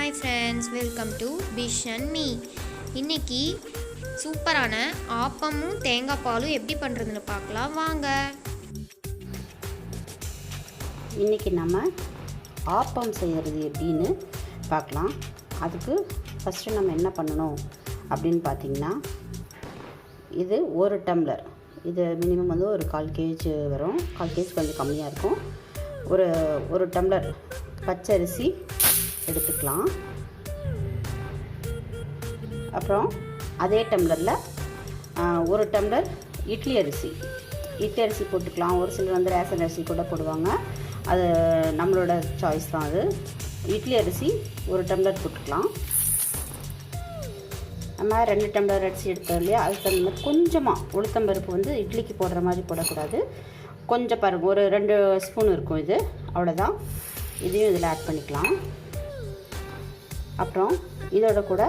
Hi friends, welcome to fish and me. இன்றைக்கி சூப்பரான ஆப்பமும் தேங்காய் பாலும் எப்படி பண்ணுறதுன்னு பார்க்கலாம் வாங்க. இன்றைக்கி நம்ம ஆப்பம் செய்கிறது எப்படின்னு பார்க்கலாம். அதுக்கு ஃபஸ்ட்டு நம்ம என்ன பண்ணணும் அப்படின்னு பார்த்திங்கன்னா, இது ஒரு டம்ளர், இது மினிமம் வந்து ஒரு 1/4 கேஜி வரும். 1/4 கேஜி கொஞ்சம் கம்மியாக இருக்கும். ஒரு டம்ளர் பச்சரிசி எடுத்துக்கலாம். அப்புறம் அதே டம்ளரில் ஒரு டம்ளர் இட்லி அரிசி போட்டுக்கலாம். ஒரு சிலர் வந்து ரேஷன் அரிசி கூட போடுவாங்க, அது நம்மளோட சாய்ஸ் தான். அது இட்லி அரிசி ஒரு டம்ளர் போட்டுக்கலாம். நம்ம 2 டம்ளர் அரிசி எடுத்தோம் இல்லையா, அதுக்கு தகுந்த கொஞ்சமாக உளுத்தம்பருப்பு வந்து இட்லிக்கு போடுற மாதிரி போடக்கூடாது. கொஞ்சம் பாருங்கள், ஒரு 2 ஸ்பூன் இருக்கும். இது அவ்வளோதான். இதையும் இதில் ஆட் பண்ணிக்கலாம். அப்புறம் இதோட கூட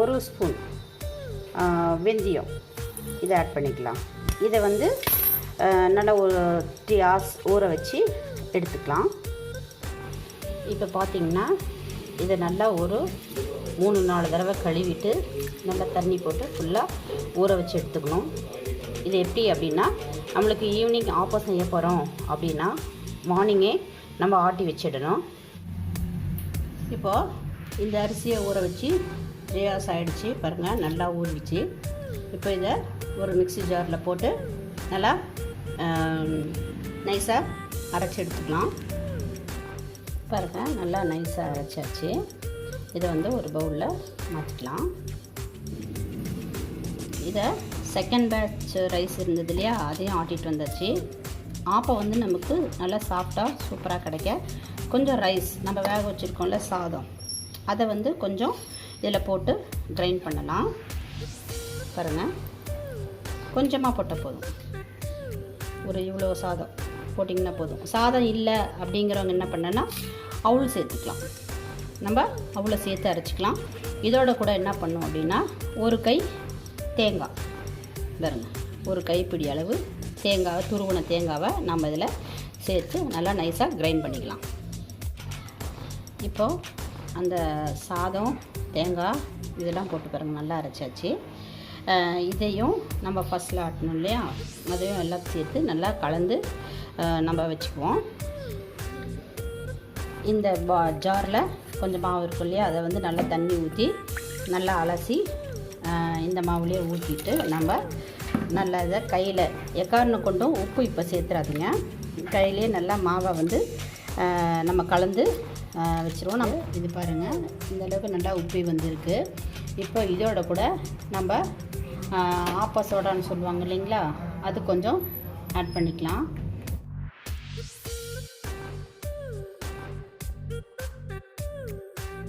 1 ஸ்பூன் வெந்தயம் இதை ஆட் பண்ணிக்கலாம். இதை வந்து நல்லா ஒரு 3 hours ஊற வச்சு எடுத்துக்கலாம். இப்போ பார்த்திங்கன்னா இதை நல்லா ஒரு 3-4 தடவை கழுவிட்டு நல்லா தண்ணி போட்டு ஃபுல்லாக ஊற வச்சு எடுத்துக்கணும். இது எப்படி அப்படின்னா, நம்மளுக்கு ஈவினிங் ஆப்பம் செய்ய போகிறோம் அப்படின்னா மார்னிங்கே நம்ம ஆட்டி வச்சிடணும். இப்போது இந்த அரிசியை ஊற வச்சு 3 hours ஆகிடுச்சு பாருங்கள், நல்லா ஊறிடுச்சு. இப்போ இதை ஒரு மிக்ஸி ஜாரில் போட்டு நல்லா நைஸாக அரைச்சி எடுத்துக்கலாம். பாருங்கள், நல்லா நைஸாக அரைச்சாச்சு. இதை வந்து ஒரு பவுலில் மாற்றிக்கலாம். இதை செகண்ட் பேட்ச் ரைஸ் இருந்தது இல்லையா, அதையும் ஆட்டிகிட்டு வந்தாச்சு. ஆப்பம் வந்து நமக்கு நல்லா சாஃப்டாக சூப்பராக கிடைக்க கொஞ்சம் ரைஸ் நம்ம வேக வச்சுருக்கோம்ல சாதம், அதை வந்து கொஞ்சம் இதில் போட்டு கிரைண்ட் பண்ணலாம். பாருங்கள், கொஞ்சமாக போட்டால் போதும். ஒரு இவ்வளோ சாதம் போட்டிங்கன்னா போதும். சாதம் இல்லை அப்படிங்கிறவங்க என்ன பண்ணனா அவுள் சேர்த்துக்கலாம். நம்ம அவ்வளோ சேர்த்து அரைச்சிக்கலாம். இதோட கூட என்ன பண்ணோம் அப்படின்னா, ஒரு கை தேங்காய் பாருங்க, ஒரு கைப்பிடி அளவு தேங்காவை, துருவின தேங்காவை நம்ம இதில் சேர்த்து நல்லா நைஸாக கிரைண்ட் பண்ணிக்கலாம். இப்போது அந்த சாதம், தேங்காய் இதெல்லாம் போட்டு பாருங்கள், நல்லா அரைச்சாச்சு. இதையும் நம்ம ஃபஸ்ட்டில் ஆட்டணும் இல்லையா, அதையும் எல்லாம் சேர்த்து நல்லா கலந்து நம்ம வச்சுக்குவோம். இந்த ஜாரில் கொஞ்சம் மாவு இருக்கும் இல்லையா, அதை வந்து நல்லா தண்ணி ஊற்றி நல்லா அலசி இந்த மாவுலேயே ஊற்றிட்டு நம்ம நல்லா இதை கையில் எக்காரணம் கொண்டும் உப்பு இப்போ சேர்த்துறாதுங்க. கையிலே நல்லா மாவை வந்து நம்ம கலந்து வச்சுருவோம். நம்ம இது பாருங்கள், இந்தளவுக்கு நல்லா உப்பி வந்திருக்கு. இப்போ இதோட கூட நம்ம ஆப்ப சோடான்னு சொல்லுவாங்க இல்லைங்களா, அது கொஞ்சம் ஆட் பண்ணிக்கலாம்.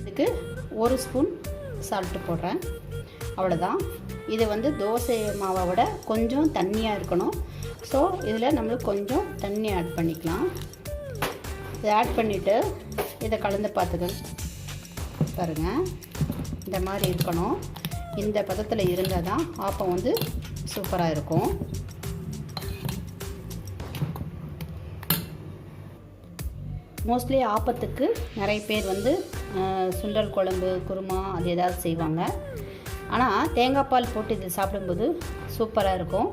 இதுக்கு 1 ஸ்பூன் சால்ட்டு போடுறேன், அவ்வளோதான். இது வந்து தோசை மாவை விட கொஞ்சம் தண்ணியாக இருக்கணும். ஸோ இதில் நம்மளுக்கு கொஞ்சம் தண்ணி ஆட் பண்ணிக்கலாம். இதை ஆட் பண்ணிவிட்டு இதை கலந்து பார்த்துக்கணும். பாருங்கள், இந்த மாதிரி இருக்கணும். இந்த பதத்தில் இருந்தால் தான் ஆப்பம் வந்து சூப்பராக இருக்கும். மோஸ்ட்லி ஆப்பத்துக்கு நிறைய பேர் வந்து சுண்டல் குழம்பு, குருமா அது ஏதாவது செய்வாங்க. ஆனால் தேங்காய் பால் போட்டு இது சாப்பிடும்போது சூப்பராக இருக்கும்.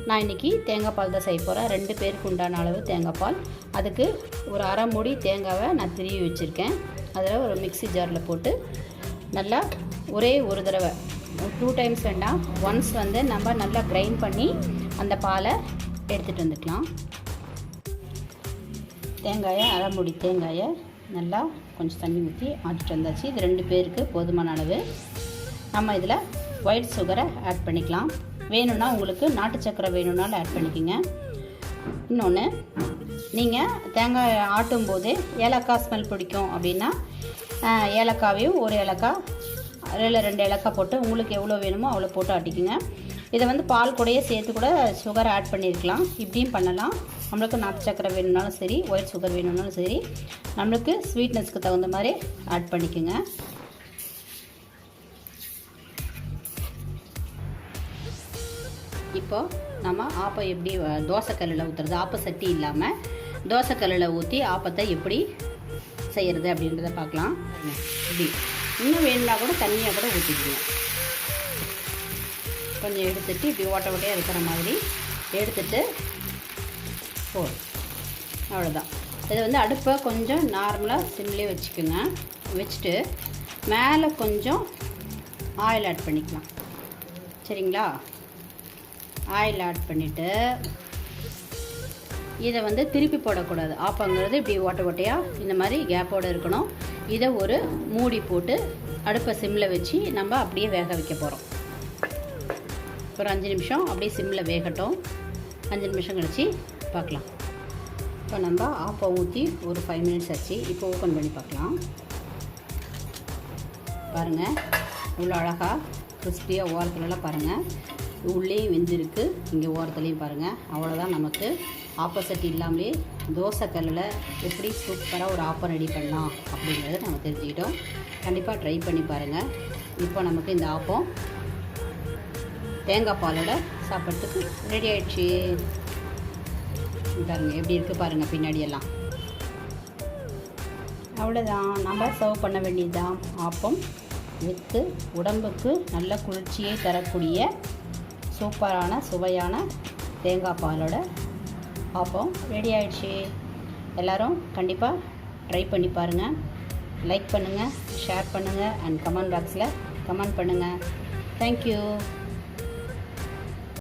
நான் இன்றைக்கி தேங்காய் பால் தான் செய்ய போகிறேன். 2 பேருக்கு உண்டான அளவு தேங்காய் பால். அதுக்கு ஒரு அரை மூடி தேங்காவை நான் திருவி வச்சுருக்கேன். அதில் ஒரு மிக்ஸி ஜாரில் போட்டு நல்லா ஒரே ஒரு தடவை, 2 டைம்ஸ் வேண்டாம், ஒன்ஸ் வந்து நம்ம நல்லா கிரைண்ட் பண்ணி அந்த பாலை எடுத்துகிட்டு வந்துக்கலாம். தேங்காயை, அரை மூடி தேங்காயை நல்லா கொஞ்சம் தண்ணி ஊற்றி ஆட்டிட்டு வந்தாச்சு. இது 2 பேருக்கு போதுமான அளவு. நம்ம இதில் ஒயிட் சுகரை ஆட் பண்ணிக்கலாம். வேணும்னா உங்களுக்கு நாட்டு சக்கரை வேணும்னாலும் ஆட் பண்ணிக்கோங்க. இன்னொன்று, நீங்கள் தேங்காய் ஆட்டும் போதே ஏலக்காய் ஸ்மெல் பிடிக்கும் அப்படின்னா ஏலக்காவையும் 1 ஏலக்காய் இல்லை 2 ஏலக்காய் போட்டு உங்களுக்கு எவ்வளோ வேணுமோ அவ்வளோ போட்டு ஆட்டிக்குங்க. இதை வந்து பால் கூடயே சேர்த்து கூட சுகரை ஆட் பண்ணியிருக்கலாம். இப்படியும் பண்ணலாம். நம்மளுக்கு நாட்டு சக்கரை வேணும்னாலும் சரி, ஒயிட் சுகர் வேணும்னாலும் சரி, நம்மளுக்கு ஸ்வீட்னஸ்க்கு தகுந்த மாதிரி ஆட் பண்ணிக்கோங்க. இப்போது நம்ம ஆப்பம் எப்படி தோசைக்கல்லில் ஊற்றுறது, ஆப்ப சட்டி இல்லாமல் தோசைக்கல்லில் ஊற்றி ஆப்பத்தை எப்படி செய்கிறது அப்படின்றத பார்க்கலாம். இப்படி இன்னும் வேணும்னா கூட தண்ணியாக கூட ஊற்றிக்கணும். கொஞ்சம் எடுத்துட்டு இப்படி ஓட்ட ஓட்டையாக இருக்கிற மாதிரி எடுத்துட்டு அவ்வளோதான். இதை வந்து அடுப்பை கொஞ்சம் நார்மலாக சிம்லேயே வச்சுக்கோங்க. வச்சுட்டு மேலே கொஞ்சம் ஆயில் ஆட் பண்ணிக்கலாம். சரிங்களா? ஆயில் ஆட் பண்ணிவிட்டு இதை வந்து திருப்பி போடக்கூடாது. ஆப்பங்கிறது இப்படி ஓட்ட ஓட்டையாக இந்த மாதிரி கேப்போடு இருக்கணும். இதை ஒரு மூடி போட்டு அடுப்பை சிம்மில் வச்சு நம்ம அப்படியே வேக வைக்க போகிறோம். ஒரு 5 நிமிஷம் அப்படியே சிம்மில் வேகட்டும். 5 நிமிஷம் கழிச்சு பார்க்கலாம். இப்போ நம்ம ஆப்பம் ஊற்றி ஒரு 5 மினிட்ஸ் ஆச்சு. இப்போ ஓப்பன் பண்ணி பார்க்கலாம். பாருங்கள், இவ்வளோ அழகாக கிறிஸ்பியாக ஓரத்துலலாம் பாருங்கள், உள்ளேயும் வெந்திருக்கு, இங்கே ஓரத்துலேயும் பாருங்கள். அவ்வளோதான். நமக்கு ஆப்போசிட் இல்லாமலே தோசைக்கல்லில் எப்படி சூப்பராக ஒரு ஆப்பம் ரெடி பண்ணலாம் அப்படிங்கிறத நம்ம தெரிஞ்சுக்கிட்டோம். கண்டிப்பாக ட்ரை பண்ணி பாருங்கள். இப்போ நமக்கு இந்த ஆப்பம் தேங்காய் பாலோட சாப்பிட்றதுக்கு ரெடி ஆகிடுச்சு. பாருங்கள் எப்படி இருக்குது பாருங்கள் பின்னாடியெல்லாம். அவ்வளோதான், நம்ம சர்வ் பண்ண வேண்டியதுதான். ஆப்பம் வித்து உடம்புக்கு நல்ல குளிர்ச்சியை தரக்கூடிய சூப்பரான சுவையான தேங்காய் பாலோட ஆப்பம் ரெடி ஆகிடுச்சு. எல்லோரும் கண்டிப்பாக ட்ரை பண்ணி பாருங்கள். லைக் பண்ணுங்கள், ஷேர் பண்ணுங்கள் அண்ட் கமெண்ட் பாக்ஸில் கமெண்ட் பண்ணுங்கள். தேங்க்யூ.